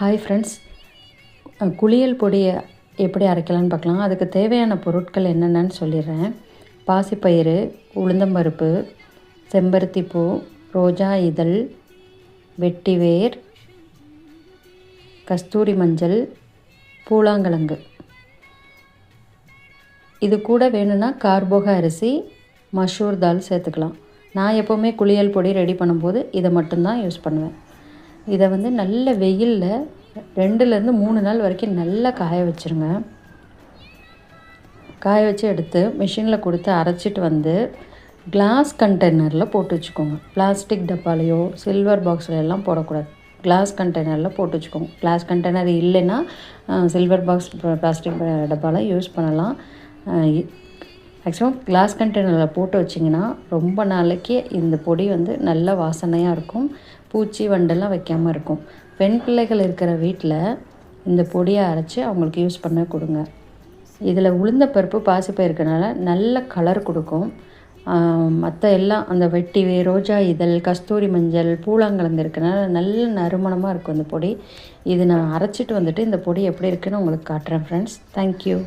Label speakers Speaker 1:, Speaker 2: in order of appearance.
Speaker 1: Hi friends, குளியல் பொடியை எப்படி அரைக்கலான்னு பார்க்கலாம். அதுக்கு தேவையான பொருட்கள் என்னென்னு சொல்லிடுறேன். பாசிப்பயிறு, உளுந்தம்பருப்பு, செம்பருத்திப்பூ, ரோஜா இதழ், வெட்டிவேர், கஸ்தூரி மஞ்சள், பூலாங்கிழங்கு. இது கூட வேணும்னா கார்போக அரிசி, மசூர் தால் சேர்த்துக்கலாம். நான் எப்போவுமே குளியல் பொடி ரெடி பண்ணும்போது இதை மட்டும்தான் யூஸ் பண்ணுவேன். இதை நல்ல வெயிலில் 2லேருந்து 3 நாள் வரைக்கும் நல்லா காய வச்சுருங்க. காய வச்சு எடுத்து மிஷினில் கொடுத்து அரைச்சிட்டு கிளாஸ் கண்டெய்னரில் போட்டு வச்சுக்கோங்க. பிளாஸ்டிக் டப்பாலையோ சில்வர் பாக்ஸில் எல்லாம் போடக்கூடாது. கிளாஸ் கண்டெய்னரில் போட்டு வச்சுக்கோங்க. கிளாஸ் கண்டெய்னர் இல்லைன்னா சில்வர் பாக்ஸ், பிளாஸ்டிக் டப்பாலாம் யூஸ் பண்ணலாம். மேக்ஸிமம் கிளாஸ் கண்டெய்னரில் போட்டு வச்சிங்கன்னா ரொம்ப நாளைக்கு இந்த பொடி நல்ல வாசனையாக இருக்கும். பூச்சி வண்டெல்லாம் வைக்காமல் இருக்கும். பெண் பிள்ளைகள் இருக்கிற வீட்டில் இந்த பொடியை அரைச்சி அவங்களுக்கு யூஸ் பண்ண கொடுங்க. இதில் உளுந்தப்பருப்பு, பாசிப்பயிறு இருக்கனால நல்ல கலர் கொடுக்கும். மற்ற எல்லாம் அந்த வெட்டிவே, ரோஜா இதழ், கஸ்தூரி மஞ்சள், பூலாங்கிழங்கு இருக்கனால நல்ல நறுமணமாக இருக்கும் இந்த பொடி. இது நான் அரைச்சிட்டு இந்த பொடி எப்படி இருக்குன்னு உங்களுக்கு காட்டுறேன் ஃப்ரெண்ட்ஸ். தேங்க்யூ.